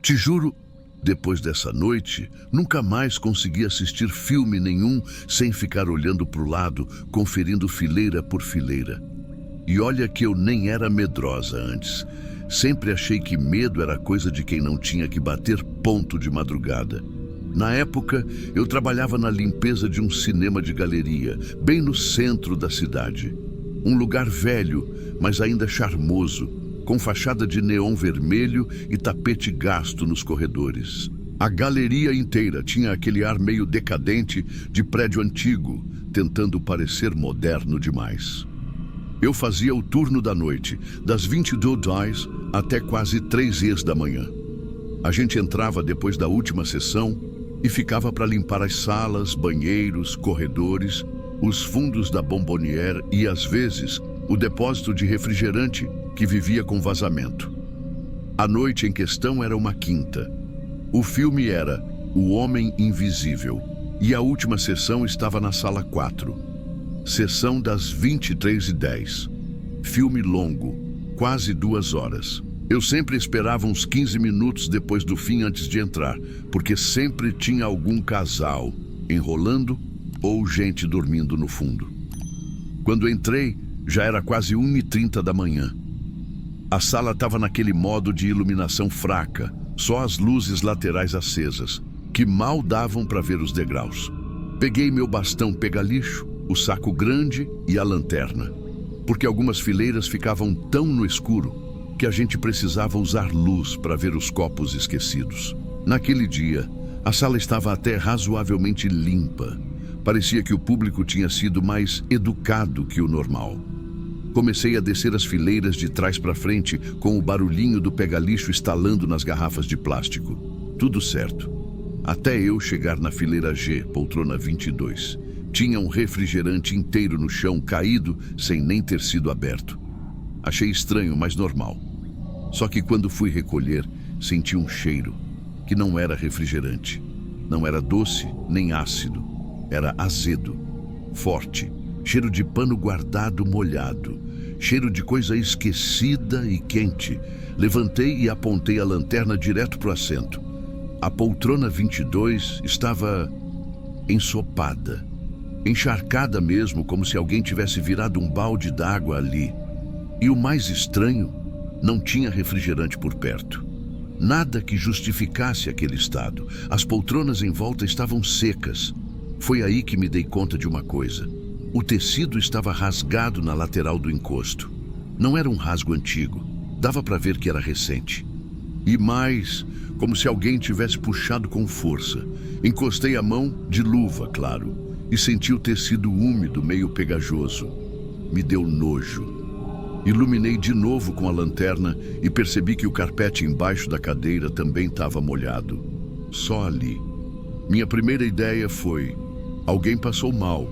Te juro, depois dessa noite, nunca mais consegui assistir filme nenhum sem ficar olhando para o lado, conferindo fileira por fileira. E olha que eu nem era medrosa antes. Sempre achei que medo era coisa de quem não tinha que bater ponto de madrugada. Na época, eu trabalhava na limpeza de um cinema de galeria, bem no centro da cidade. Um lugar velho, mas ainda charmoso, com fachada de neon vermelho e tapete gasto nos corredores. A galeria inteira tinha aquele ar meio decadente de prédio antigo, tentando parecer moderno demais. Eu fazia o turno da noite, das 22h até quase 3h da manhã. A gente entrava depois da última sessão e ficava para limpar as salas, banheiros, corredores, os fundos da bombonière e, às vezes, o depósito de refrigerante que vivia com vazamento. A noite em questão era uma quinta. O filme era O Homem Invisível e a última sessão estava na sala 4. Sessão das 23h10. Filme longo, quase 2 horas. Eu sempre esperava uns 15 minutos depois do fim antes de entrar, porque sempre tinha algum casal enrolando ou gente dormindo no fundo. Quando entrei, já era quase 1h30 da manhã. A sala estava naquele modo de iluminação fraca, só as luzes laterais acesas, que mal davam para ver os degraus. Peguei meu bastão pega-lixo, o saco grande e a lanterna, porque algumas fileiras ficavam tão no escuro que a gente precisava usar luz para ver os copos esquecidos. Naquele dia, a sala estava até razoavelmente limpa. Parecia que o público tinha sido mais educado que o normal. Comecei a descer as fileiras de trás para frente com o barulhinho do pega-lixo estalando nas garrafas de plástico. Tudo certo. Até eu chegar na fileira G, poltrona 22. Tinha um refrigerante inteiro no chão, caído, sem nem ter sido aberto. Achei estranho, mas normal. Só que quando fui recolher, senti um cheiro, que não era refrigerante. Não era doce, nem ácido. Era azedo, forte, cheiro de pano guardado molhado, cheiro de coisa esquecida e quente. Levantei e apontei a lanterna direto para o assento. A poltrona 22 estava ensopada, encharcada mesmo, como se alguém tivesse virado um balde d'água ali. E o mais estranho, não tinha refrigerante por perto. Nada que justificasse aquele estado. As poltronas em volta estavam secas. Foi aí que me dei conta de uma coisa. O tecido estava rasgado na lateral do encosto. Não era um rasgo antigo. Dava para ver que era recente. E mais, como se alguém tivesse puxado com força. Encostei a mão, de luva, claro, e senti o tecido úmido, meio pegajoso. Me deu nojo. Iluminei de novo com a lanterna e percebi que o carpete embaixo da cadeira também estava molhado. Só ali. Minha primeira ideia foi: alguém passou mal.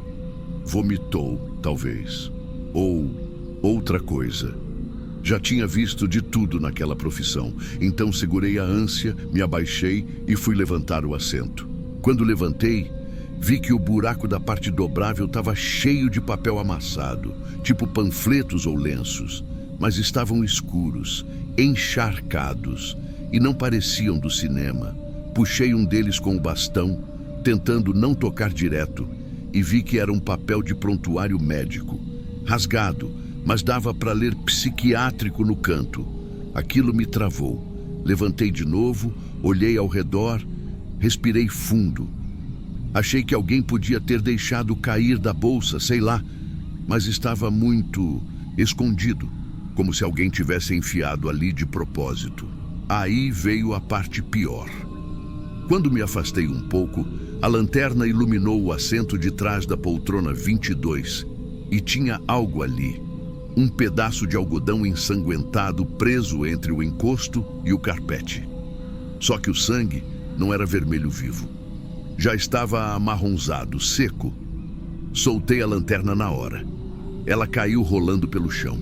Vomitou, talvez. Ou outra coisa. Já tinha visto de tudo naquela profissão, então segurei a ânsia, me abaixei e fui levantar o assento. Quando levantei, vi que o buraco da parte dobrável estava cheio de papel amassado, tipo panfletos ou lenços, mas estavam escuros, encharcados, e não pareciam do cinema. Puxei um deles com o bastão, tentando não tocar direto, e vi que era um papel de prontuário médico, rasgado, mas dava para ler psiquiátrico no canto. Aquilo me travou. Levantei de novo, olhei ao redor, respirei fundo. Achei que alguém podia ter deixado cair da bolsa, sei lá, mas estava muito escondido, como se alguém tivesse enfiado ali de propósito. Aí veio a parte pior. Quando me afastei um pouco, a lanterna iluminou o assento de trás da poltrona 22 e tinha algo ali. Um pedaço de algodão ensanguentado preso entre o encosto e o carpete. Só que o sangue não era vermelho vivo. Já estava amarronzado, seco. Soltei a lanterna na hora. Ela caiu rolando pelo chão.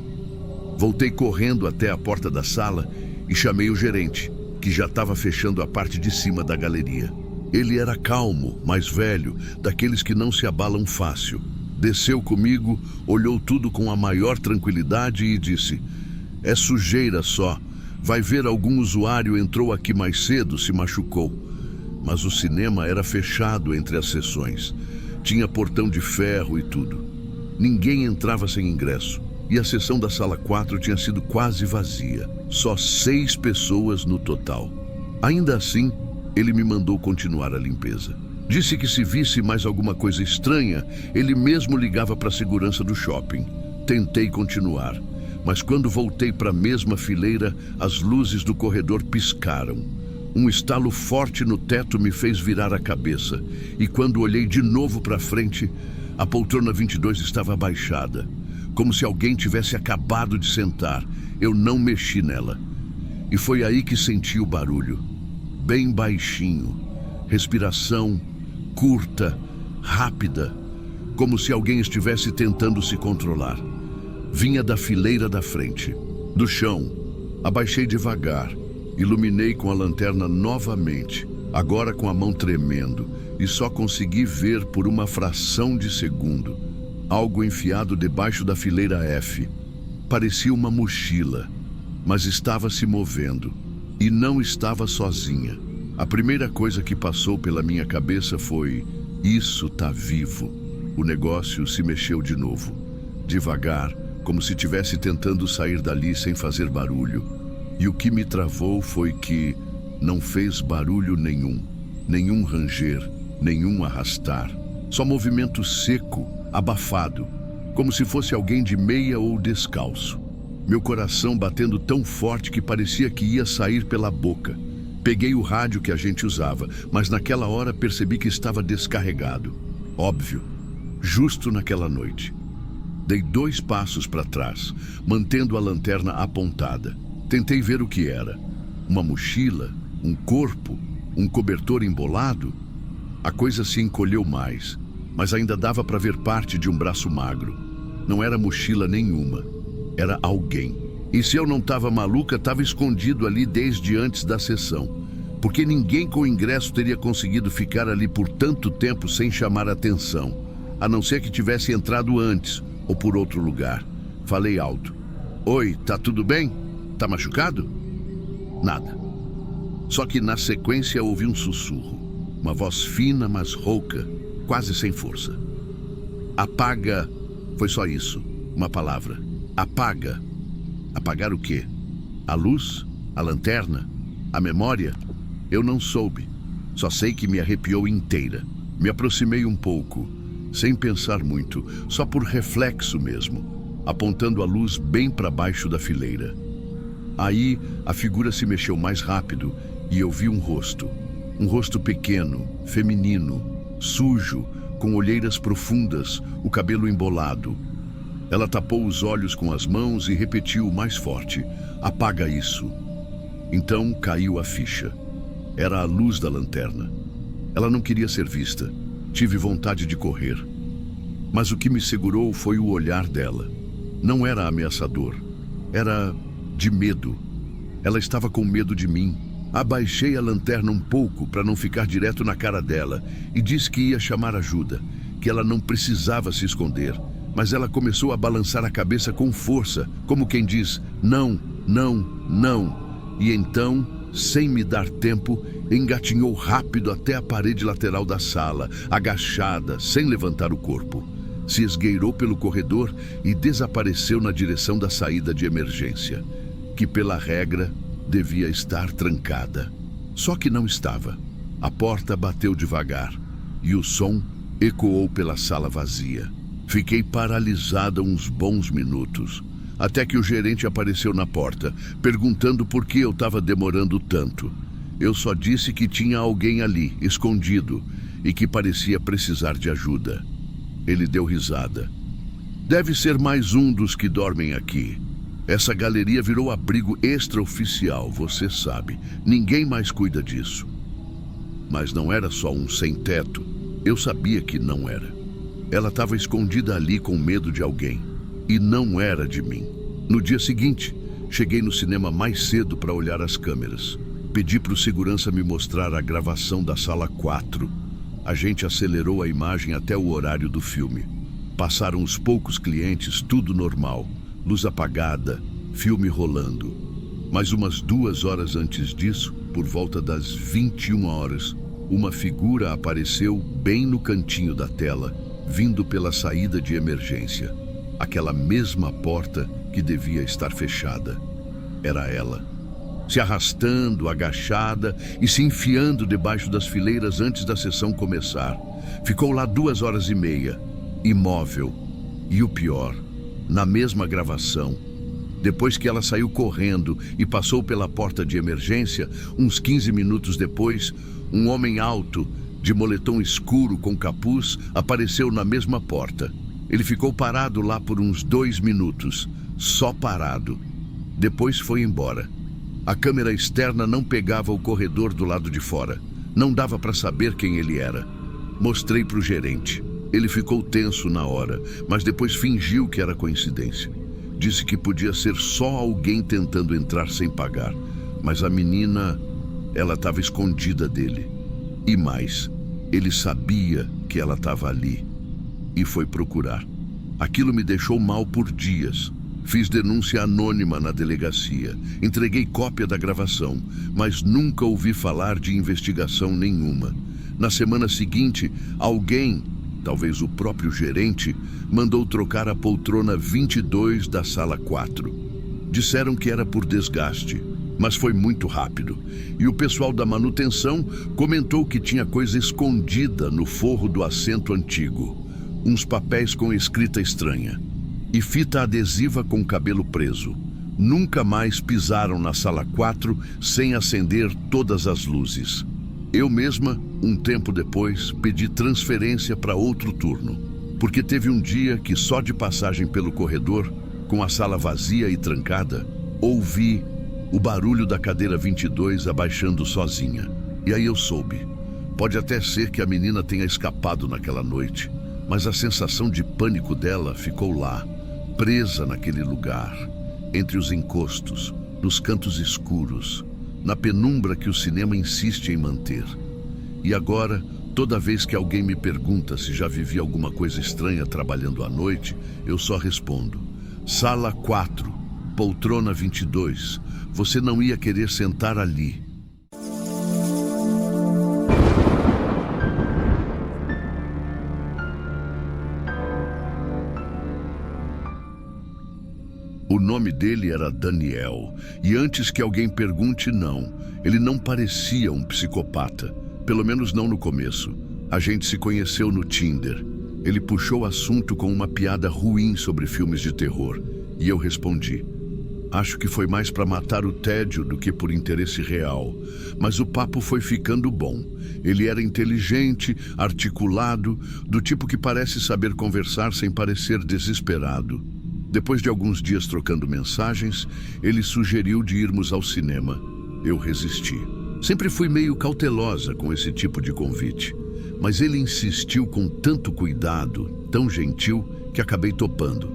Voltei correndo até a porta da sala e chamei o gerente, que já estava fechando a parte de cima da galeria. Ele era calmo, mais velho, daqueles que não se abalam fácil. Desceu comigo, olhou tudo com a maior tranquilidade e disse: "É sujeira só, Vai ver, algum usuário entrou aqui mais cedo, se machucou. Mas o cinema era fechado entre as sessões. Tinha portão de ferro e tudo. Ninguém entrava sem ingresso. E a sessão da sala 4 tinha sido quase vazia. Só 6 pessoas no total. Ainda assim, ele me mandou continuar a limpeza. Disse que se visse mais alguma coisa estranha, ele mesmo ligava para a segurança do shopping. Tentei continuar, mas quando voltei para a mesma fileira, as luzes do corredor piscaram. Um estalo forte no teto me fez virar a cabeça. E quando olhei de novo para frente, a poltrona 22 estava abaixada, como se alguém tivesse acabado de sentar. Eu não mexi nela. E foi aí que senti o barulho. Bem baixinho. Respiração curta, rápida, como se alguém estivesse tentando se controlar. Vinha da fileira da frente, do chão. Abaixei devagar, iluminei com a lanterna novamente, agora com a mão tremendo, e só consegui ver por uma fração de segundo algo enfiado debaixo da fileira F. Parecia uma mochila, mas estava se movendo, e não estava sozinha. A primeira coisa que passou pela minha cabeça foi: isso tá vivo. O negócio se mexeu de novo, devagar, como se estivesse tentando sair dali sem fazer barulho. E o que me travou foi que não fez barulho nenhum, nenhum ranger, nenhum arrastar. Só movimento seco, abafado, como se fosse alguém de meia ou descalço. Meu coração batendo tão forte que parecia que ia sair pela boca. Peguei o rádio que a gente usava, mas naquela hora percebi que estava descarregado. Óbvio, justo naquela noite. Dei 2 passos para trás, mantendo a lanterna apontada. Tentei ver o que era. Uma mochila? Um corpo? Um cobertor embolado? A coisa se encolheu mais, mas ainda dava para ver parte de um braço magro. Não era mochila nenhuma. Era alguém. E se eu não estava maluca, estava escondido ali desde antes da sessão. Porque ninguém com ingresso teria conseguido ficar ali por tanto tempo sem chamar atenção, a não ser que tivesse entrado antes ou por outro lugar. Falei alto: oi, tá tudo bem? Tá machucado? Nada. Só que na sequência ouvi um sussurro. Uma voz fina, mas rouca, quase sem força. Apaga. Foi só isso. Uma palavra. Apaga. Apagar o quê? A luz? A lanterna? A memória? Eu não soube. Só sei que me arrepiou inteira. Me aproximei um pouco, sem pensar muito, só por reflexo mesmo, apontando a luz bem para baixo da fileira. Aí a figura se mexeu mais rápido e eu vi um rosto. Um rosto pequeno, feminino, sujo, com olheiras profundas, o cabelo embolado. Ela tapou os olhos com as mãos e repetiu mais forte: apaga isso. Então caiu a ficha. Era a luz da lanterna. Ela não queria ser vista. Tive vontade de correr. Mas o que me segurou foi o olhar dela. Não era ameaçador. Era de medo. Ela estava com medo de mim. Abaixei a lanterna um pouco para não ficar direto na cara dela e disse que ia chamar ajuda, que ela não precisava se esconder. Mas ela começou a balançar a cabeça com força, como quem diz: não, não, não. E então, sem me dar tempo, engatinhou rápido até a parede lateral da sala, agachada, sem levantar o corpo. Se esgueirou pelo corredor e desapareceu na direção da saída de emergência, que pela regra devia estar trancada. Só que não estava. A porta bateu devagar e o som ecoou pela sala vazia. Fiquei paralisada uns bons minutos, até que o gerente apareceu na porta, perguntando por que eu estava demorando tanto. Eu só disse que tinha alguém ali, escondido, e que parecia precisar de ajuda. Ele deu risada. Deve ser mais um dos que dormem aqui. Essa galeria virou abrigo extraoficial, você sabe. Ninguém mais cuida disso. Mas não era só um sem-teto. Eu sabia que não era. Ela estava escondida ali com medo de alguém. E não era de mim. No dia seguinte, cheguei no cinema mais cedo para olhar as câmeras. Pedi para o segurança me mostrar a gravação da sala 4. A gente acelerou a imagem até o horário do filme. Passaram os poucos clientes, tudo normal. Luz apagada, filme rolando. Mas umas 2 horas antes disso, por volta das 21 horas, uma figura apareceu bem no cantinho da tela, vindo pela saída de emergência. Aquela mesma porta que devia estar fechada. Era ela, se arrastando, agachada e se enfiando debaixo das fileiras antes da sessão começar. Ficou lá 2 horas e meia, imóvel. E o pior, na mesma gravação, depois que ela saiu correndo e passou pela porta de emergência, uns 15 minutos depois, um homem alto, de moletom escuro com capuz, apareceu na mesma porta. Ele ficou parado lá por uns 2 minutos, só parado. Depois foi embora. A câmera externa não pegava o corredor do lado de fora. Não dava para saber quem ele era. Mostrei para o gerente. Ele ficou tenso na hora, mas depois fingiu que era coincidência. Disse que podia ser só alguém tentando entrar sem pagar. Mas a menina, ela estava escondida dele. E mais, ele sabia que ela estava ali. E foi procurar. Aquilo me deixou mal por dias. Fiz denúncia anônima na delegacia. Entreguei cópia da gravação, mas nunca ouvi falar de investigação nenhuma. Na semana seguinte, alguém, talvez o próprio gerente, mandou trocar a poltrona 22 da sala 4. Disseram que era por desgaste, mas foi muito rápido. E o pessoal da manutenção comentou que tinha coisa escondida no forro do assento antigo. Uns papéis com escrita estranha. E fita adesiva com cabelo preso. Nunca mais pisaram na sala 4 sem acender todas as luzes. Eu mesma, um tempo depois, pedi transferência para outro turno, porque teve um dia que só de passagem pelo corredor, com a sala vazia e trancada, ouvi o barulho da cadeira 22 abaixando sozinha. E aí eu soube. Pode até ser que a menina tenha escapado naquela noite, mas a sensação de pânico dela ficou lá, presa naquele lugar, entre os encostos, nos cantos escuros, na penumbra que o cinema insiste em manter. E agora, toda vez que alguém me pergunta se já vivi alguma coisa estranha trabalhando à noite, eu só respondo: Sala 4, poltrona 22, você não ia querer sentar ali. O nome dele era Daniel, e antes que alguém pergunte, não, ele não parecia um psicopata, pelo menos não no começo. A gente se conheceu no Tinder. Ele puxou o assunto com uma piada ruim sobre filmes de terror, e eu respondi: acho que foi mais para matar o tédio do que por interesse real, mas o papo foi ficando bom. Ele era inteligente, articulado, do tipo que parece saber conversar sem parecer desesperado. Depois de alguns dias trocando mensagens, ele sugeriu de irmos ao cinema. Eu resisti. Sempre fui meio cautelosa com esse tipo de convite, mas ele insistiu com tanto cuidado, tão gentil, que acabei topando.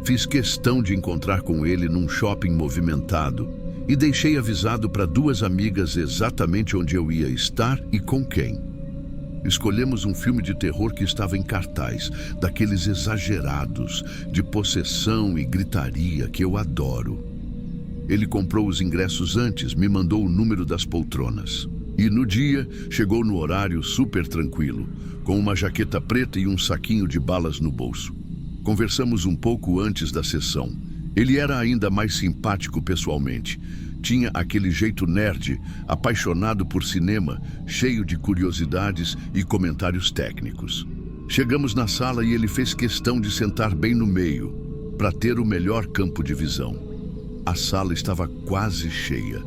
Fiz questão de encontrar com ele num shopping movimentado e deixei avisado para 2 amigas exatamente onde eu ia estar e com quem. Escolhemos um filme de terror que estava em cartaz, daqueles exagerados, de possessão e gritaria que eu adoro. Ele comprou os ingressos antes, me mandou o número das poltronas. E no dia, chegou no horário super tranquilo, com uma jaqueta preta e um saquinho de balas no bolso. Conversamos um pouco antes da sessão. Ele era ainda mais simpático pessoalmente. Tinha aquele jeito nerd, apaixonado por cinema, cheio de curiosidades e comentários técnicos. Chegamos na sala e ele fez questão de sentar bem no meio, para ter o melhor campo de visão. A sala estava quase cheia.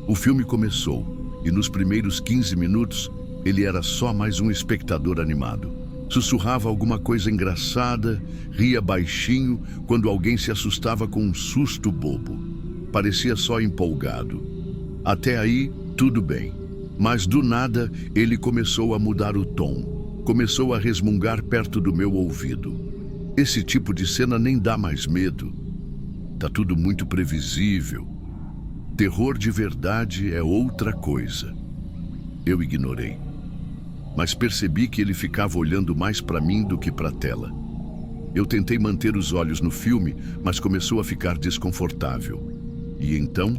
O filme começou, e nos primeiros 15 minutos, ele era só mais um espectador animado. Sussurrava alguma coisa engraçada, ria baixinho quando alguém se assustava com um susto bobo. Parecia só empolgado. Até aí, tudo bem. Mas do nada, ele começou a mudar o tom. Começou a resmungar perto do meu ouvido. Esse tipo de cena nem dá mais medo. Tá tudo muito previsível. Terror de verdade é outra coisa. Eu ignorei. Mas percebi que ele ficava olhando mais para mim do que para a tela. Eu tentei manter os olhos no filme, mas começou a ficar desconfortável. E então,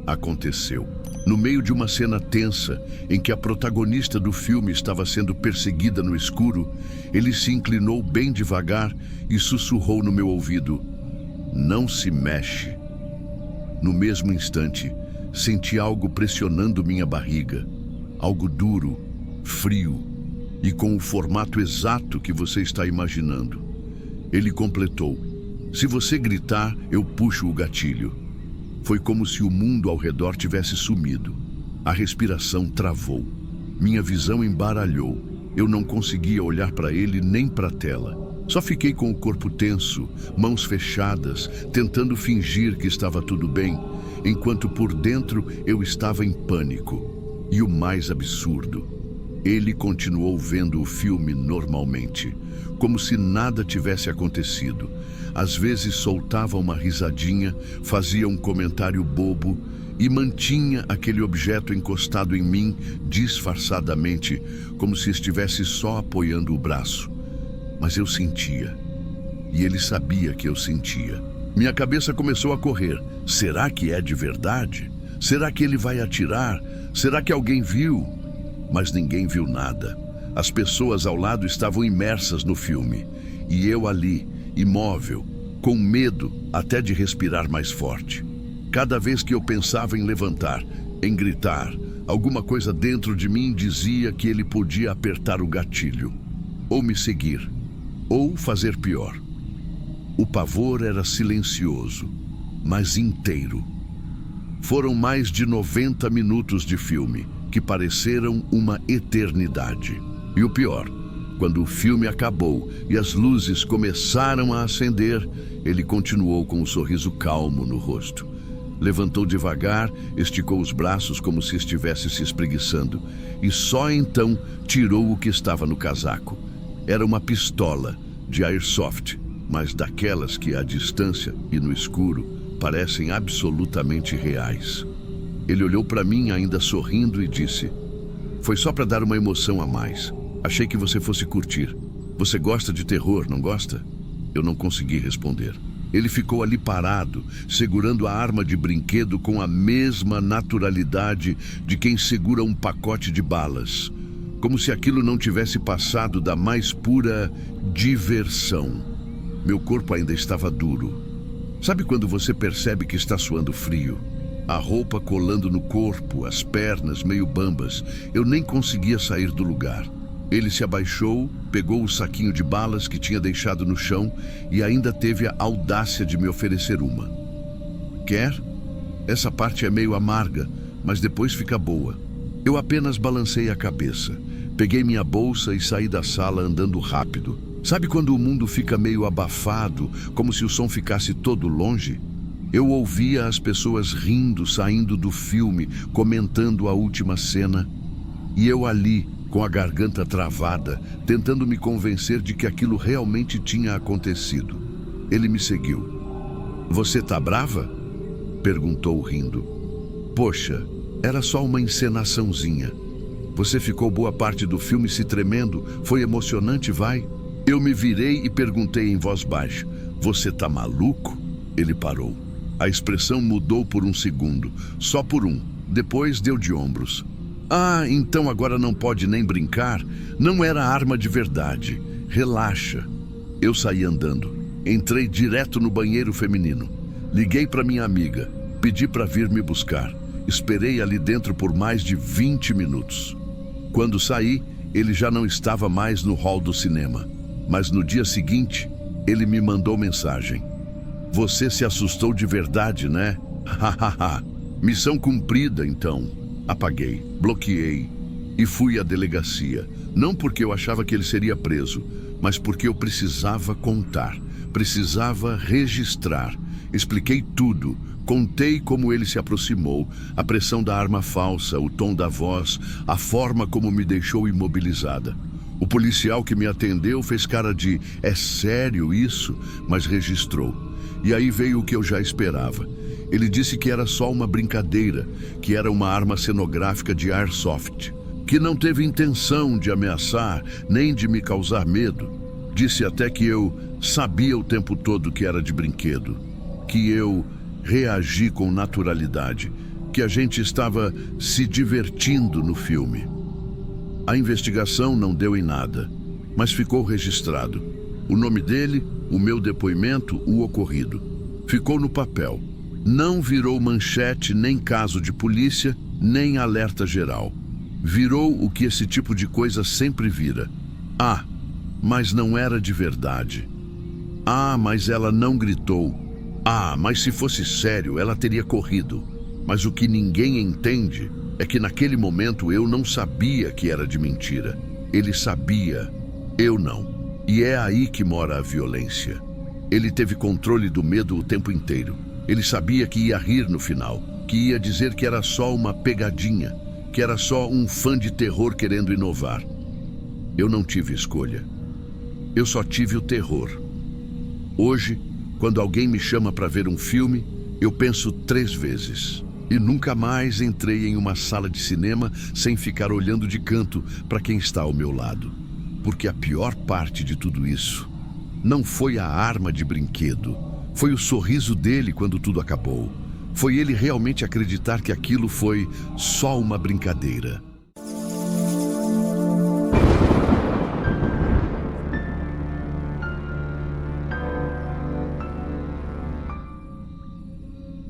aconteceu. No meio de uma cena tensa, em que a protagonista do filme estava sendo perseguida no escuro, ele se inclinou bem devagar e sussurrou no meu ouvido: "Não se mexe." No mesmo instante, senti algo pressionando minha barriga. Algo duro, frio e com o formato exato que você está imaginando. Ele completou: "Se você gritar, eu puxo o gatilho." Foi como se o mundo ao redor tivesse sumido. A respiração travou. Minha visão embaralhou. Eu não conseguia olhar para ele nem para a tela. Só fiquei com o corpo tenso, mãos fechadas, tentando fingir que estava tudo bem, enquanto por dentro eu estava em pânico. E o mais absurdo, ele continuou vendo o filme normalmente, como se nada tivesse acontecido. Às vezes soltava uma risadinha, fazia um comentário bobo e mantinha aquele objeto encostado em mim disfarçadamente, como se estivesse só apoiando o braço. Mas eu sentia, e ele sabia que eu sentia. Minha cabeça começou a correr. Será que é de verdade? Será que ele vai atirar? Será que alguém viu? Mas ninguém viu nada. As pessoas ao lado estavam imersas no filme, e eu ali, imóvel, com medo até de respirar mais forte. Cada vez que eu pensava em levantar, em gritar, alguma coisa dentro de mim dizia que ele podia apertar o gatilho, ou me seguir, ou fazer pior. O pavor era silencioso, mas inteiro. Foram mais de 90 minutos de filme, que pareceram uma eternidade. E o pior, quando o filme acabou e as luzes começaram a acender, ele continuou com um sorriso calmo no rosto. Levantou devagar, esticou os braços como se estivesse se espreguiçando, e só então tirou o que estava no casaco. Era uma pistola de airsoft, mas daquelas que à distância e no escuro parecem absolutamente reais. Ele olhou para mim ainda sorrindo e disse: "Foi só para dar uma emoção a mais. Achei que você fosse curtir. Você gosta de terror, não gosta?" Eu não consegui responder. Ele ficou ali parado, segurando a arma de brinquedo com a mesma naturalidade de quem segura um pacote de balas, como se aquilo não tivesse passado da mais pura diversão. Meu corpo ainda estava duro. Sabe quando você percebe que está suando frio? A roupa colando no corpo, as pernas meio bambas. Eu nem conseguia sair do lugar. Ele se abaixou, pegou o saquinho de balas que tinha deixado no chão e ainda teve a audácia de me oferecer uma. "Quer? Essa parte é meio amarga, mas depois fica boa." Eu apenas balancei a cabeça. Peguei minha bolsa e saí da sala andando rápido. Sabe quando o mundo fica meio abafado, como se o som ficasse todo longe? Eu ouvia as pessoas rindo, saindo do filme, comentando a última cena. E eu ali, com a garganta travada, tentando me convencer de que aquilo realmente tinha acontecido. Ele me seguiu. "Você tá brava?" perguntou rindo. "Poxa, era só uma encenaçãozinha. Você ficou boa parte do filme se tremendo. Foi emocionante, vai?" Eu me virei e perguntei em voz baixa: "Você tá maluco?" Ele parou. A expressão mudou por um segundo, só por um. Depois deu de ombros. "Ah, então agora não pode nem brincar? Não era arma de verdade. Relaxa." Eu saí andando. Entrei direto no banheiro feminino. Liguei para minha amiga. Pedi para vir me buscar. Esperei ali dentro por mais de 20 minutos. Quando saí, ele já não estava mais no hall do cinema. Mas no dia seguinte, ele me mandou mensagem: "Você se assustou de verdade, né? Hahaha. Missão cumprida, então." Apaguei, bloqueei e fui à delegacia. Não porque eu achava que ele seria preso, mas porque eu precisava contar, precisava registrar. Expliquei tudo, contei como ele se aproximou, a pressão da arma falsa, o tom da voz, a forma como me deixou imobilizada. O policial que me atendeu fez cara de "é sério isso?", mas registrou. E aí veio o que eu já esperava. Ele disse que era só uma brincadeira, que era uma arma cenográfica de airsoft, que não teve intenção de ameaçar nem de me causar medo. Disse até que eu sabia o tempo todo que era de brinquedo, que eu reagi com naturalidade, que a gente estava se divertindo no filme. A investigação não deu em nada, mas ficou registrado. O nome dele, o meu depoimento, o ocorrido. Ficou no papel. Não virou manchete, nem caso de polícia, nem alerta geral. Virou o que esse tipo de coisa sempre vira. Ah, mas não era de verdade. Ah, mas ela não gritou. Ah, mas se fosse sério, ela teria corrido. Mas o que ninguém entende é que naquele momento eu não sabia que era de mentira. Ele sabia, eu não. E é aí que mora a violência. Ele teve controle do medo o tempo inteiro. Ele sabia que ia rir no final, que ia dizer que era só uma pegadinha, que era só um fã de terror querendo inovar. Eu não tive escolha. Eu só tive o terror. Hoje, quando alguém me chama para ver um filme, eu penso 3 vezes. E nunca mais entrei em uma sala de cinema sem ficar olhando de canto para quem está ao meu lado. Porque a pior parte de tudo isso não foi a arma de brinquedo, foi o sorriso dele quando tudo acabou. Foi ele realmente acreditar que aquilo foi só uma brincadeira.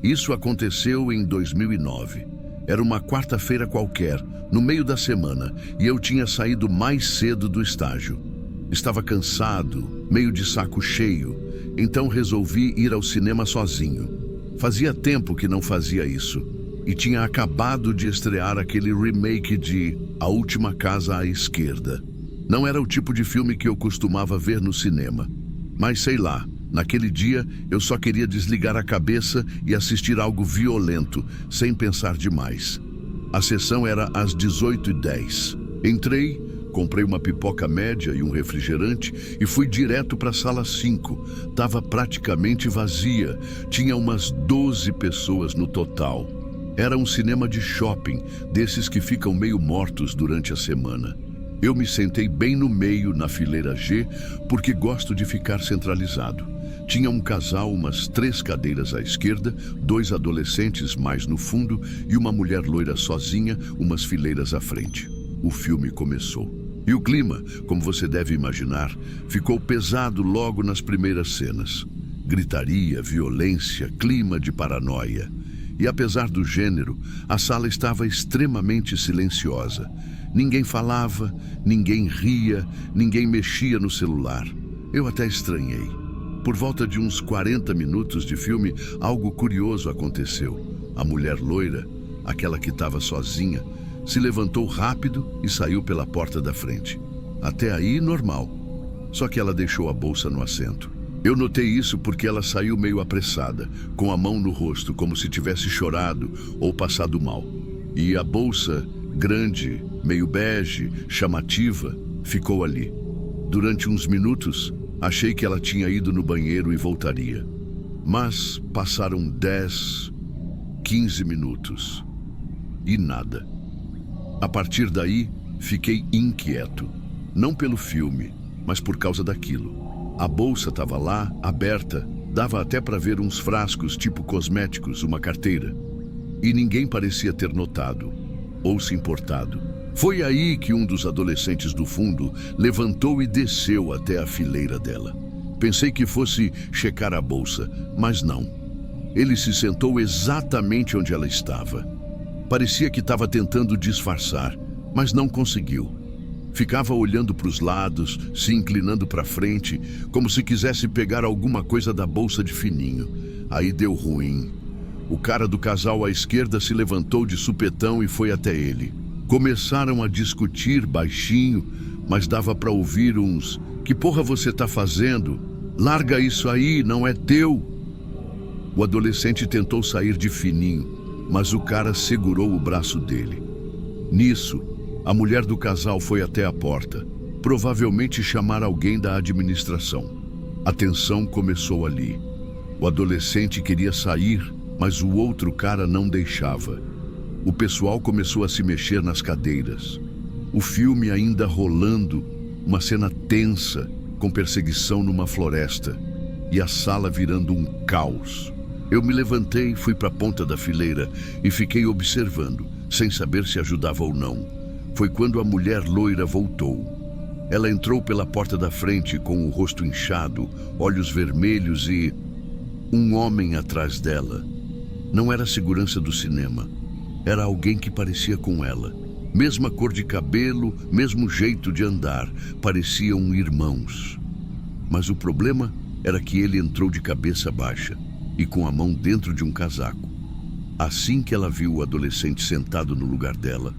Isso aconteceu em 2009. Era uma quarta-feira qualquer, no meio da semana, e eu tinha saído mais cedo do estágio. Estava cansado, meio de saco cheio, então resolvi ir ao cinema sozinho. Fazia tempo que não fazia isso, e tinha acabado de estrear aquele remake de A Última Casa à Esquerda. Não era o tipo de filme que eu costumava ver no cinema, mas sei lá. Naquele dia, eu só queria desligar a cabeça e assistir algo violento, sem pensar demais. A sessão era às 18h10. Entrei, comprei uma pipoca média e um refrigerante e fui direto para a sala 5. Tava praticamente vazia, tinha umas 12 pessoas no total. Era um cinema de shopping, desses que ficam meio mortos durante a semana. Eu me sentei bem no meio, na fileira G, porque gosto de ficar centralizado. Tinha um casal, umas 3 cadeiras à esquerda, 2 adolescentes mais no fundo e uma mulher loira sozinha, umas fileiras à frente. O filme começou. E o clima, como você deve imaginar, ficou pesado logo nas primeiras cenas. Gritaria, violência, clima de paranoia. E apesar do gênero, a sala estava extremamente silenciosa. Ninguém falava, ninguém ria, ninguém mexia no celular. Eu até estranhei. Por volta de uns 40 minutos de filme, algo curioso aconteceu. A mulher loira, aquela que estava sozinha, se levantou rápido e saiu pela porta da frente. Até aí, normal. Só que ela deixou a bolsa no assento. Eu notei isso porque ela saiu meio apressada, com a mão no rosto, como se tivesse chorado ou passado mal. E a bolsa, grande, meio bege, chamativa, ficou ali. Durante uns minutos, achei que ela tinha ido no banheiro e voltaria. Mas passaram 10, 15 minutos. E nada. A partir daí, fiquei inquieto. Não pelo filme, mas por causa daquilo. A bolsa estava lá, aberta, dava até para ver uns frascos tipo cosméticos, uma carteira. E ninguém parecia ter notado, ou se importado. Foi aí que um dos adolescentes do fundo levantou e desceu até a fileira dela. Pensei que fosse checar a bolsa, mas não. Ele se sentou exatamente onde ela estava. Parecia que estava tentando disfarçar, mas não conseguiu. Ficava olhando para os lados, se inclinando para frente, como se quisesse pegar alguma coisa da bolsa de fininho. Aí deu ruim. O cara do casal à esquerda se levantou de supetão e foi até ele. Começaram a discutir baixinho, mas dava para ouvir uns: "Que porra você tá fazendo? Larga isso aí, não é teu." O adolescente tentou sair de fininho, mas o cara segurou o braço dele. Nisso, a mulher do casal foi até a porta, provavelmente chamar alguém da administração. A tensão começou ali. O adolescente queria sair, mas o outro cara não deixava. O pessoal começou a se mexer nas cadeiras. O filme ainda rolando, uma cena tensa, com perseguição numa floresta, e a sala virando um caos. Eu me levantei, fui para a ponta da fileira e fiquei observando, sem saber se ajudava ou não. Foi quando a mulher loira voltou. Ela entrou pela porta da frente com o rosto inchado, olhos vermelhos e um homem atrás dela. Não era a segurança do cinema. Era alguém que parecia com ela. Mesma cor de cabelo, mesmo jeito de andar. Pareciam irmãos. Mas o problema era que ele entrou de cabeça baixa e com a mão dentro de um casaco. Assim que ela viu o adolescente sentado no lugar dela,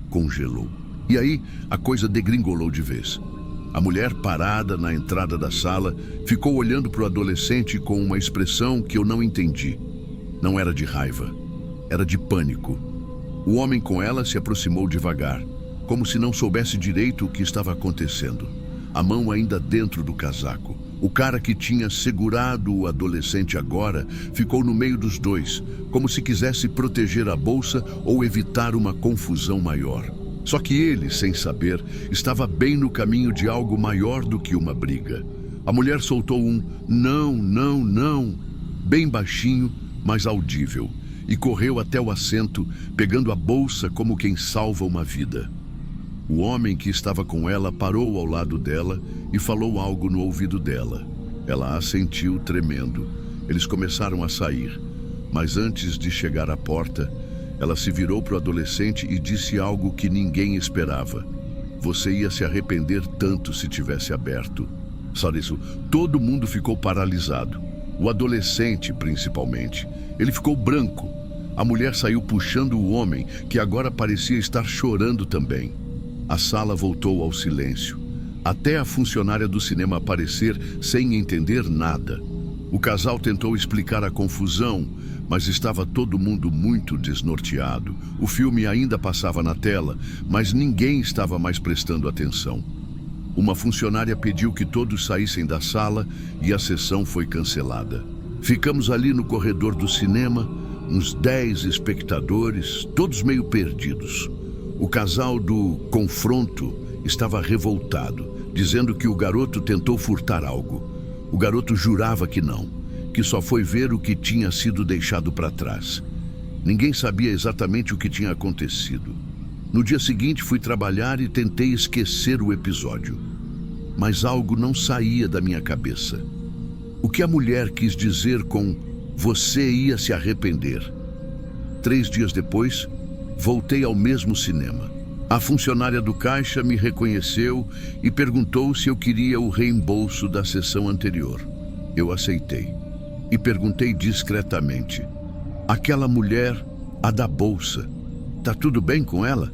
congelou. E aí, a coisa degringolou de vez. A mulher, parada na entrada da sala, ficou olhando para o adolescente com uma expressão que eu não entendi. Não era de raiva, era de pânico. O homem com ela se aproximou devagar, como se não soubesse direito o que estava acontecendo. A mão ainda dentro do casaco. O cara que tinha segurado o adolescente agora ficou no meio dos dois, como se quisesse proteger a bolsa ou evitar uma confusão maior. Só que ele, sem saber, estava bem no caminho de algo maior do que uma briga. A mulher soltou um "não, não, não", bem baixinho, mas audível, e correu até o assento, pegando a bolsa como quem salva uma vida. O homem que estava com ela parou ao lado dela e falou algo no ouvido dela. Ela assentiu, tremendo. Eles começaram a sair, mas antes de chegar à porta, ela se virou para o adolescente e disse algo que ninguém esperava. Você ia se arrepender tanto se tivesse aberto. Sabe isso? Todo mundo ficou paralisado. O adolescente, principalmente. Ele ficou branco. A mulher saiu puxando o homem, que agora parecia estar chorando também. A sala voltou ao silêncio, até a funcionária do cinema aparecer sem entender nada. O casal tentou explicar a confusão, mas estava todo mundo muito desnorteado. O filme ainda passava na tela, mas ninguém estava mais prestando atenção. Uma funcionária pediu que todos saíssem da sala e a sessão foi cancelada. Ficamos ali no corredor do cinema, uns 10 espectadores, todos meio perdidos. O casal do confronto estava revoltado, dizendo que o garoto tentou furtar algo. O garoto jurava que não, que só foi ver o que tinha sido deixado para trás. Ninguém sabia exatamente o que tinha acontecido. No dia seguinte fui trabalhar e tentei esquecer o episódio. Mas algo não saía da minha cabeça. O que a mulher quis dizer com "você ia se arrepender"? 3 dias depois, voltei ao mesmo cinema. A funcionária do caixa me reconheceu e perguntou se eu queria o reembolso da sessão anterior. Eu aceitei e perguntei discretamente: aquela mulher, a da bolsa, tá tudo bem com ela?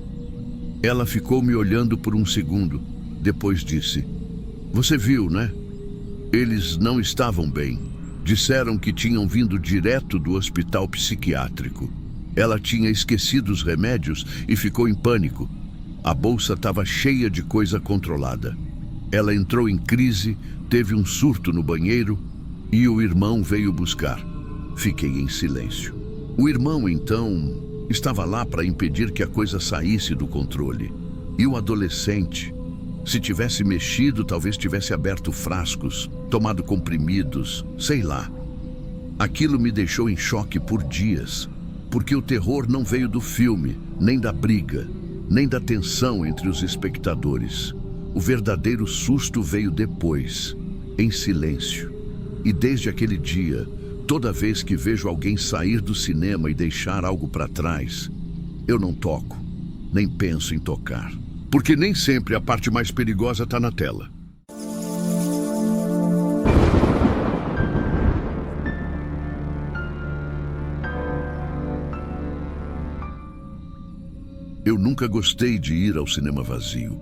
Ela ficou me olhando por um segundo, depois disse: você viu, né? Eles não estavam bem. Disseram que tinham vindo direto do hospital psiquiátrico. Ela tinha esquecido os remédios e ficou em pânico. A bolsa estava cheia de coisa controlada. Ela entrou em crise, teve um surto no banheiro e o irmão veio buscar. Fiquei em silêncio. O irmão, então, estava lá para impedir que a coisa saísse do controle. E o adolescente, se tivesse mexido, talvez tivesse aberto frascos, tomado comprimidos, sei lá. Aquilo me deixou em choque por dias. Porque o terror não veio do filme, nem da briga, nem da tensão entre os espectadores. O verdadeiro susto veio depois, em silêncio. E desde aquele dia, toda vez que vejo alguém sair do cinema e deixar algo para trás, eu não toco, nem penso em tocar. Porque nem sempre a parte mais perigosa está na tela. Eu nunca gostei de ir ao cinema vazio.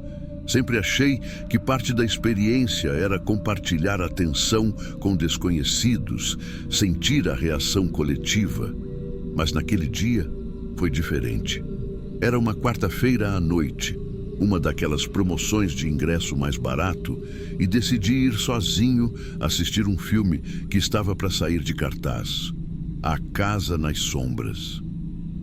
Sempre achei que parte da experiência era compartilhar a tensão com desconhecidos, sentir a reação coletiva. Mas naquele dia foi diferente. Era uma quarta-feira à noite, uma daquelas promoções de ingresso mais barato, e decidi ir sozinho assistir um filme que estava para sair de cartaz. A Casa nas Sombras.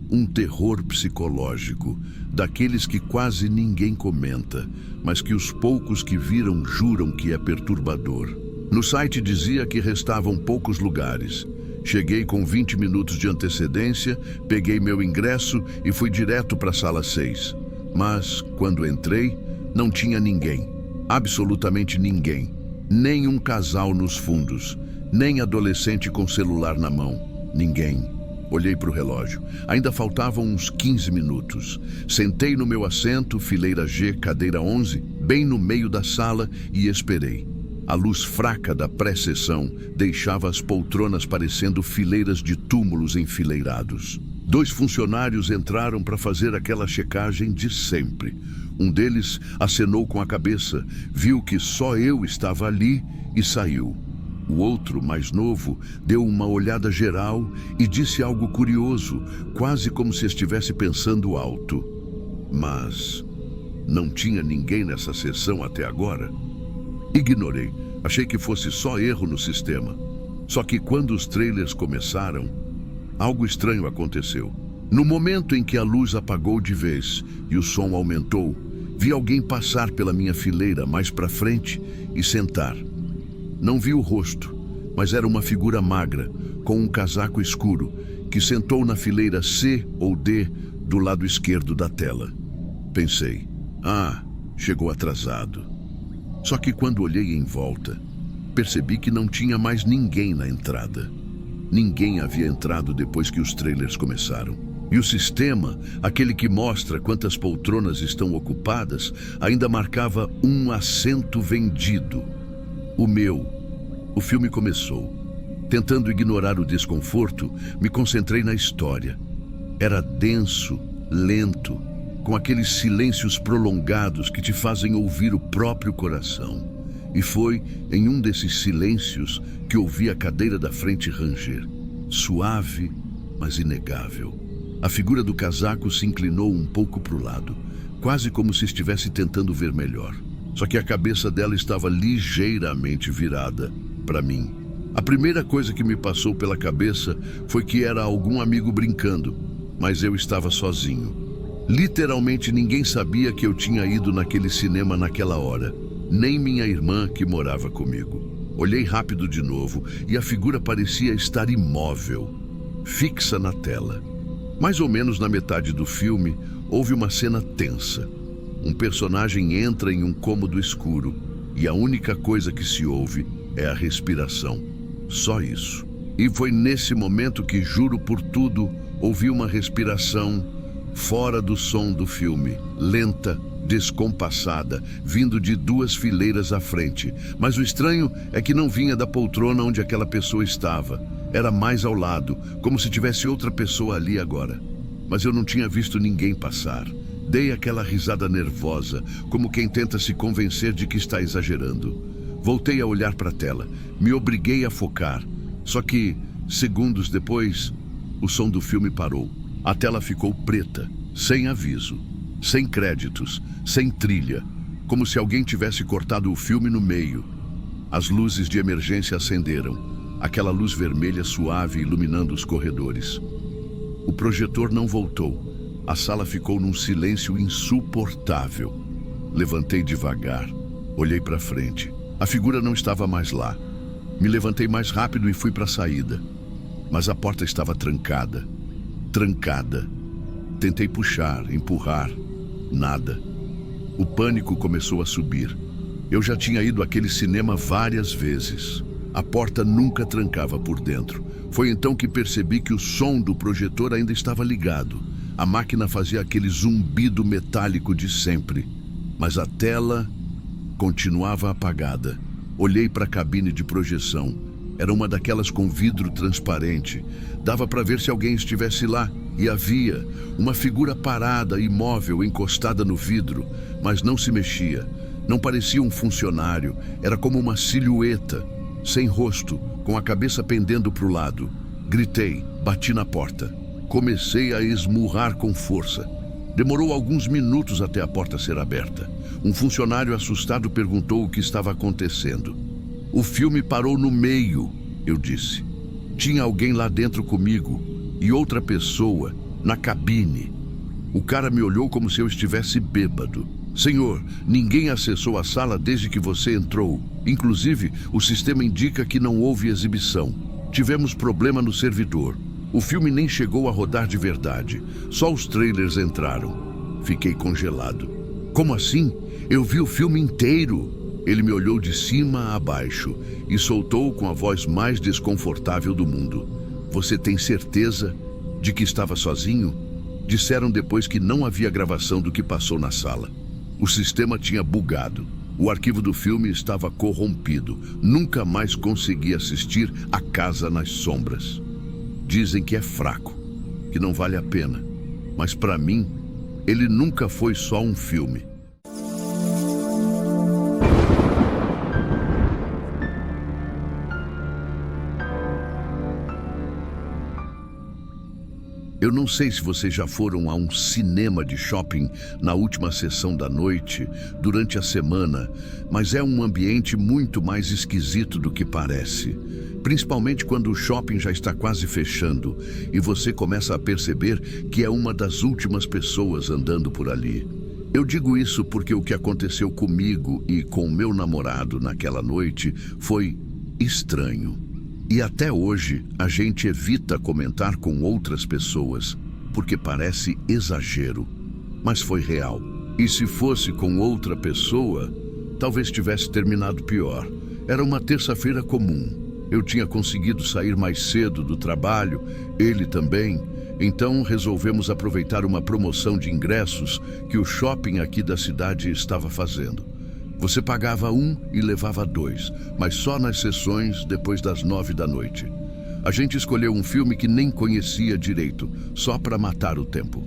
Um terror psicológico, daqueles que quase ninguém comenta, mas que os poucos que viram juram que é perturbador. No site dizia que restavam poucos lugares. Cheguei com 20 minutos de antecedência, peguei meu ingresso e fui direto para a sala 6. Mas, quando entrei, não tinha ninguém. Absolutamente ninguém. Nem um casal nos fundos. Nem adolescente com celular na mão. Ninguém. Olhei para o relógio. Ainda faltavam uns 15 minutos. Sentei no meu assento, fileira G, cadeira 11, bem no meio da sala e esperei. A luz fraca da pré-sessão deixava as poltronas parecendo fileiras de túmulos enfileirados. 2 funcionários entraram para fazer aquela checagem de sempre. Um deles acenou com a cabeça, viu que só eu estava ali e saiu. O outro, mais novo, deu uma olhada geral e disse algo curioso, quase como se estivesse pensando alto. Mas não tinha ninguém nessa sessão até agora. Ignorei. Achei que fosse só erro no sistema. Só que quando os trailers começaram, algo estranho aconteceu. No momento em que a luz apagou de vez e o som aumentou, vi alguém passar pela minha fileira mais para frente e sentar. Não vi o rosto, mas era uma figura magra, com um casaco escuro, que sentou na fileira C ou D do lado esquerdo da tela. Pensei, chegou atrasado. Só que quando olhei em volta, percebi que não tinha mais ninguém na entrada. Ninguém havia entrado depois que os trailers começaram. E o sistema, aquele que mostra quantas poltronas estão ocupadas, ainda marcava um assento vendido. O meu. O filme começou. Tentando ignorar o desconforto, me concentrei na história. Era denso, lento, com aqueles silêncios prolongados que te fazem ouvir o próprio coração. E foi em um desses silêncios que ouvi a cadeira da frente ranger. Suave, mas inegável. A figura do casaco se inclinou um pouco para o lado, quase como se estivesse tentando ver melhor. Só que a cabeça dela estava ligeiramente virada para mim. A primeira coisa que me passou pela cabeça foi que era algum amigo brincando, mas eu estava sozinho. Literalmente ninguém sabia que eu tinha ido naquele cinema naquela hora, nem minha irmã que morava comigo. Olhei rápido de novo e a figura parecia estar imóvel, fixa na tela. Mais ou menos na metade do filme, houve uma cena tensa. Um personagem entra em um cômodo escuro e a única coisa que se ouve é a respiração. Só isso. E foi nesse momento que, juro por tudo, ouvi uma respiração fora do som do filme, lenta, descompassada, vindo de 2 fileiras à frente. Mas o estranho é que não vinha da poltrona onde aquela pessoa estava. Era mais ao lado, como se tivesse outra pessoa ali agora. Mas eu não tinha visto ninguém passar. Dei aquela risada nervosa, como quem tenta se convencer de que está exagerando. Voltei a olhar para a tela. Me obriguei a focar. Só que, segundos depois, o som do filme parou. A tela ficou preta, sem aviso, sem créditos, sem trilha, como se alguém tivesse cortado o filme no meio. As luzes de emergência acenderam, aquela luz vermelha suave iluminando os corredores. O projetor não voltou. A sala ficou num silêncio insuportável. Levantei devagar, olhei para frente. A figura não estava mais lá. Me levantei mais rápido e fui para a saída. Mas a porta estava trancada. Trancada. Tentei puxar, empurrar. Nada. O pânico começou a subir. Eu já tinha ido àquele cinema várias vezes. A porta nunca trancava por dentro. Foi então que percebi que o som do projetor ainda estava ligado. A máquina fazia aquele zumbido metálico de sempre. Mas a tela continuava apagada. Olhei para a cabine de projeção. Era uma daquelas com vidro transparente. Dava para ver se alguém estivesse lá. E havia uma figura parada, imóvel, encostada no vidro, mas não se mexia. Não parecia um funcionário. Era como uma silhueta, sem rosto, com a cabeça pendendo para o lado. Gritei, bati na porta. Comecei a esmurrar com força. Demorou alguns minutos até a porta ser aberta. Um funcionário assustado perguntou o que estava acontecendo. O filme parou no meio, eu disse. Tinha alguém lá dentro comigo e outra pessoa na cabine. O cara me olhou como se eu estivesse bêbado. Senhor, ninguém acessou a sala desde que você entrou. Inclusive, o sistema indica que não houve exibição. Tivemos problema no servidor. O filme nem chegou a rodar de verdade. Só os trailers entraram. Fiquei congelado. Como assim? Eu vi o filme inteiro. Ele me olhou de cima a baixo e soltou com a voz mais desconfortável do mundo. Você tem certeza de que estava sozinho? Disseram depois que não havia gravação do que passou na sala. O sistema tinha bugado. O arquivo do filme estava corrompido. Nunca mais consegui assistir A Casa nas Sombras. Dizem que é fraco, que não vale a pena. Mas para mim, ele nunca foi só um filme. Eu não sei se vocês já foram a um cinema de shopping na última sessão da noite, durante a semana, mas é um ambiente muito mais esquisito do que parece. Principalmente quando o shopping já está quase fechando e você começa a perceber que é uma das últimas pessoas andando por ali. Eu digo isso porque o que aconteceu comigo e com o meu namorado naquela noite foi estranho. E até hoje a gente evita comentar com outras pessoas, porque parece exagero, mas foi real. E se fosse com outra pessoa, talvez tivesse terminado pior. Era uma terça-feira comum. Eu tinha conseguido sair mais cedo do trabalho, ele também. Então resolvemos aproveitar uma promoção de ingressos que o shopping aqui da cidade estava fazendo. Você pagava 1 e levava 2, mas só nas sessões depois das 9 da noite. A gente escolheu um filme que nem conhecia direito, só para matar o tempo.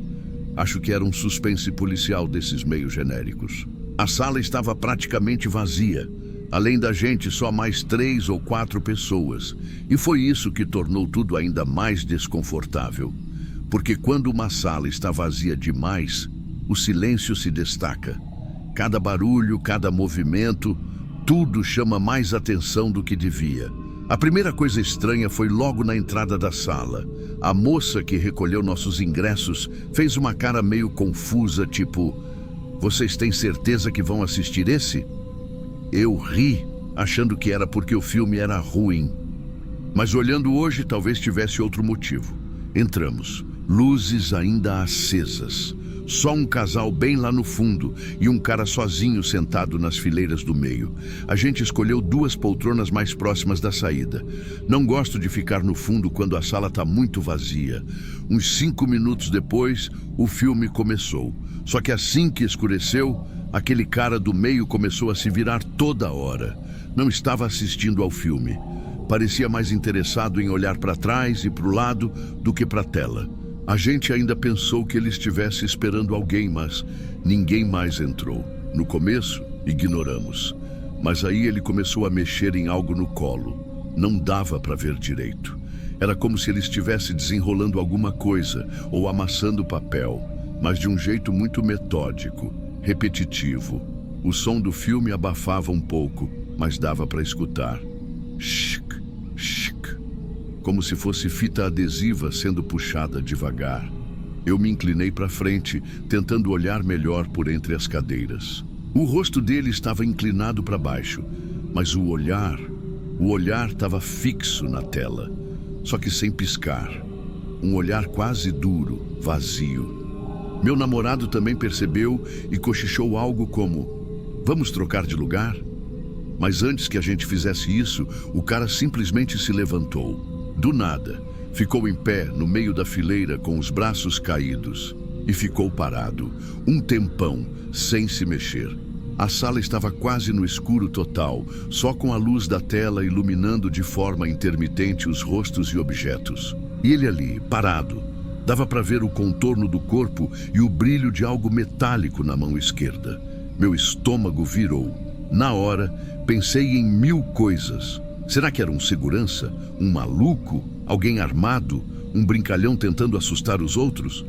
Acho que era um suspense policial desses meio genéricos. A sala estava praticamente vazia. Além da gente, só mais 3 ou 4 pessoas. E foi isso que tornou tudo ainda mais desconfortável. Porque quando uma sala está vazia demais, o silêncio se destaca. Cada barulho, cada movimento, tudo chama mais atenção do que devia. A primeira coisa estranha foi logo na entrada da sala. A moça que recolheu nossos ingressos fez uma cara meio confusa, tipo: "Vocês têm certeza que vão assistir esse?" Eu ri, achando que era porque o filme era ruim. Mas olhando hoje, talvez tivesse outro motivo. Entramos, luzes ainda acesas. Só um casal bem lá no fundo e um cara sozinho sentado nas fileiras do meio. A gente escolheu 2 poltronas mais próximas da saída. Não gosto de ficar no fundo quando a sala está muito vazia. Uns 5 minutos depois, o filme começou. Só que assim que escureceu, aquele cara do meio começou a se virar toda hora. Não estava assistindo ao filme. Parecia mais interessado em olhar para trás e para o lado do que para a tela. A gente ainda pensou que ele estivesse esperando alguém, mas ninguém mais entrou. No começo, ignoramos. Mas aí ele começou a mexer em algo no colo. Não dava para ver direito. Era como se ele estivesse desenrolando alguma coisa ou amassando papel, mas de um jeito muito metódico, repetitivo. O som do filme abafava um pouco, mas dava para escutar. Shk, shk. Como se fosse fita adesiva sendo puxada devagar. Eu me inclinei para frente, tentando olhar melhor por entre as cadeiras. O rosto dele estava inclinado para baixo, mas o olhar estava fixo na tela, só que sem piscar. Um olhar quase duro, vazio. Meu namorado também percebeu e cochichou algo como: "Vamos trocar de lugar?" Mas antes que a gente fizesse isso, o cara simplesmente se levantou. Do nada, ficou em pé no meio da fileira com os braços caídos e ficou parado, um tempão, sem se mexer. A sala estava quase no escuro total, só com a luz da tela iluminando de forma intermitente os rostos e objetos. E ele ali, parado, dava para ver o contorno do corpo e o brilho de algo metálico na mão esquerda. Meu estômago virou. Na hora, pensei em 1000 coisas. Será que era um segurança? Um maluco? Alguém armado? Um brincalhão tentando assustar os outros?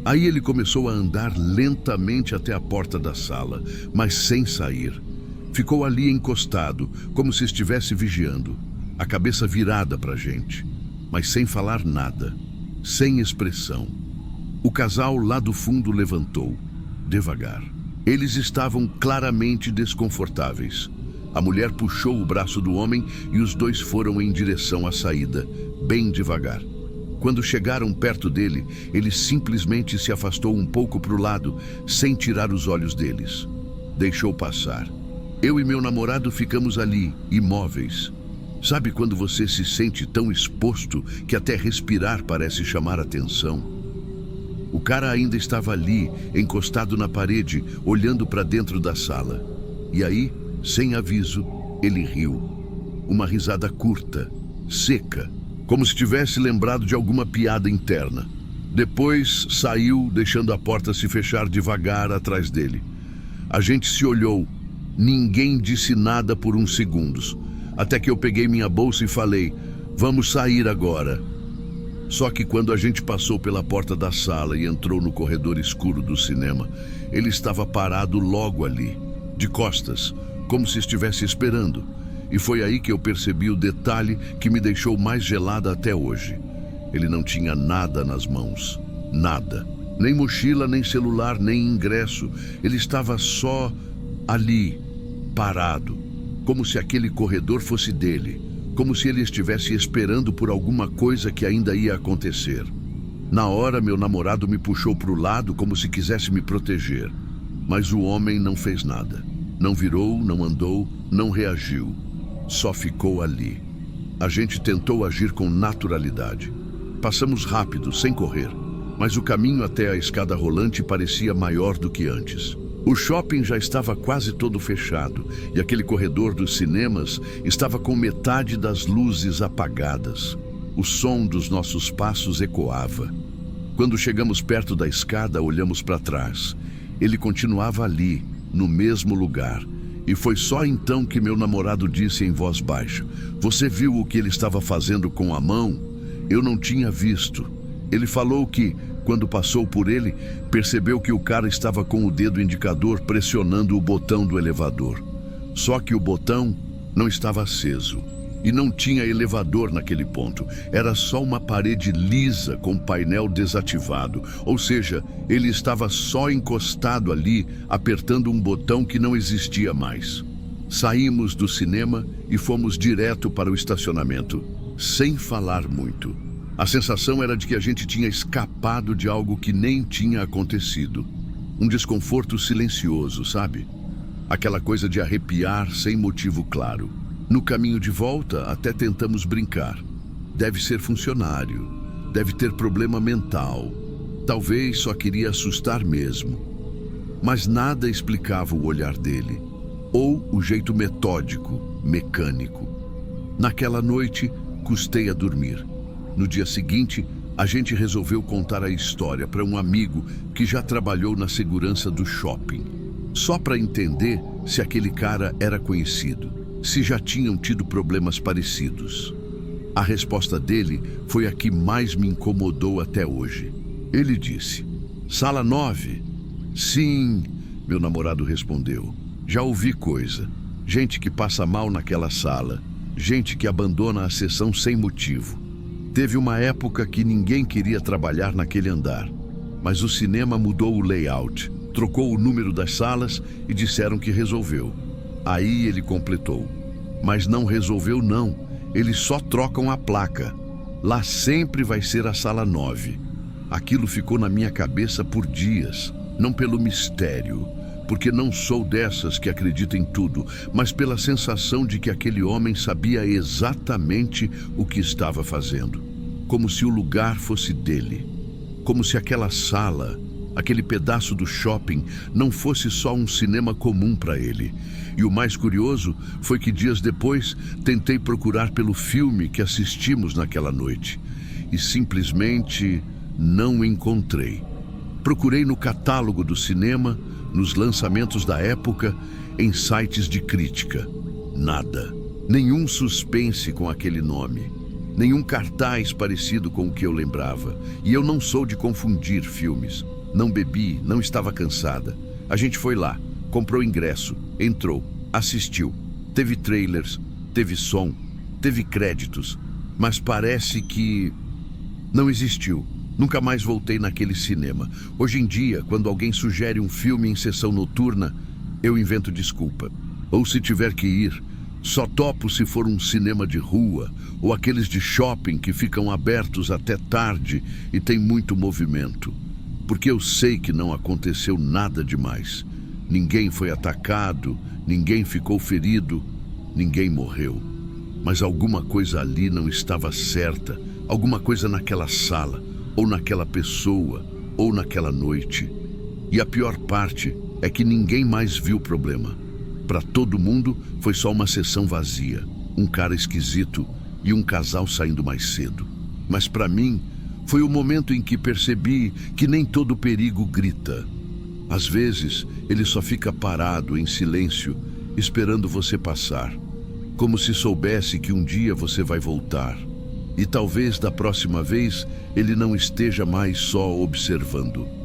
Aí ele começou a andar lentamente até a porta da sala, mas sem sair. Ficou ali encostado, como se estivesse vigiando, a cabeça virada para a gente, mas sem falar nada, sem expressão. O casal lá do fundo levantou, devagar. Eles estavam claramente desconfortáveis. A mulher puxou o braço do homem e os dois foram em direção à saída, bem devagar. Quando chegaram perto dele, ele simplesmente se afastou um pouco para o lado, sem tirar os olhos deles. Deixou passar. Eu e meu namorado ficamos ali, imóveis. Sabe quando você se sente tão exposto que até respirar parece chamar atenção? O cara ainda estava ali, encostado na parede, olhando para dentro da sala. E aí, sem aviso, ele riu. Uma risada curta, seca, como se tivesse lembrado de alguma piada interna. Depois saiu, deixando a porta se fechar devagar atrás dele. A gente se olhou. Ninguém disse nada por uns segundos, até que eu peguei minha bolsa e falei: "Vamos sair agora." Só que quando a gente passou pela porta da sala e entrou no corredor escuro do cinema, ele estava parado logo ali, de costas, como se estivesse esperando. E foi aí que eu percebi o detalhe que me deixou mais gelada até hoje. Ele não tinha nada nas mãos. Nada. Nem mochila, nem celular, nem ingresso. Ele estava só ali, parado. Como se aquele corredor fosse dele. Como se ele estivesse esperando por alguma coisa que ainda ia acontecer. Na hora, meu namorado me puxou para o lado como se quisesse me proteger. Mas o homem não fez nada. Não virou, não andou, não reagiu. Só ficou ali. A gente tentou agir com naturalidade. Passamos rápido, sem correr. Mas o caminho até a escada rolante parecia maior do que antes. O shopping já estava quase todo fechado e aquele corredor dos cinemas estava com metade das luzes apagadas. O som dos nossos passos ecoava. Quando chegamos perto da escada, olhamos para trás. Ele continuava ali, no mesmo lugar. E foi só então que meu namorado disse em voz baixa: "Você viu o que ele estava fazendo com a mão?" Eu não tinha visto. Ele falou que, quando passou por ele, percebeu que o cara estava com o dedo indicador pressionando o botão do elevador. Só que o botão não estava aceso. E não tinha elevador naquele ponto. Era só uma parede lisa com painel desativado. Ou seja, ele estava só encostado ali, apertando um botão que não existia mais. Saímos do cinema e fomos direto para o estacionamento, sem falar muito. A sensação era de que a gente tinha escapado de algo que nem tinha acontecido. Um desconforto silencioso, sabe? Aquela coisa de arrepiar sem motivo claro. No caminho de volta, até tentamos brincar. Deve ser funcionário, deve ter problema mental, talvez só queria assustar mesmo. Mas nada explicava o olhar dele, ou o jeito metódico, mecânico. Naquela noite, custei a dormir. No dia seguinte, a gente resolveu contar a história para um amigo que já trabalhou na segurança do shopping, só para entender se aquele cara era conhecido. Se já tinham tido problemas parecidos. A resposta dele foi a que mais me incomodou até hoje. Ele disse: "Sala 9? Sim", meu namorado respondeu. "Já ouvi coisa. Gente que passa mal naquela sala. Gente que abandona a sessão sem motivo. Teve uma época que ninguém queria trabalhar naquele andar. Mas o cinema mudou o layout, trocou o número das salas e disseram que resolveu." Aí ele completou: "Mas não resolveu não, eles só trocam a placa. Lá sempre vai ser a sala 9. Aquilo ficou na minha cabeça por dias, não pelo mistério, porque não sou dessas que acreditam em tudo, mas pela sensação de que aquele homem sabia exatamente o que estava fazendo. Como se o lugar fosse dele. Como se aquela sala, aquele pedaço do shopping, não fosse só um cinema comum para ele. E o mais curioso foi que dias depois tentei procurar pelo filme que assistimos naquela noite e simplesmente não encontrei. Procurei no catálogo do cinema, nos lançamentos da época, em sites de crítica. Nada. Nenhum suspense com aquele nome. Nenhum cartaz parecido com o que eu lembrava. E eu não sou de confundir filmes. Não bebi, não estava cansada. A gente foi lá, comprou ingresso, entrou, assistiu. Teve trailers, teve som, teve créditos. Mas parece que não existiu. Nunca mais voltei naquele cinema. Hoje em dia, quando alguém sugere um filme em sessão noturna, eu invento desculpa. Ou se tiver que ir, só topo se for um cinema de rua ou aqueles de shopping que ficam abertos até tarde e tem muito movimento. Porque eu sei que não aconteceu nada demais. Ninguém foi atacado, ninguém ficou ferido, ninguém morreu. Mas alguma coisa ali não estava certa, alguma coisa naquela sala, ou naquela pessoa, ou naquela noite. E a pior parte é que ninguém mais viu o problema. Para todo mundo foi só uma sessão vazia, um cara esquisito e um casal saindo mais cedo. Mas para mim, foi o momento em que percebi que nem todo perigo grita. Às vezes, ele só fica parado em silêncio, esperando você passar, como se soubesse que um dia você vai voltar. E talvez da próxima vez ele não esteja mais só observando.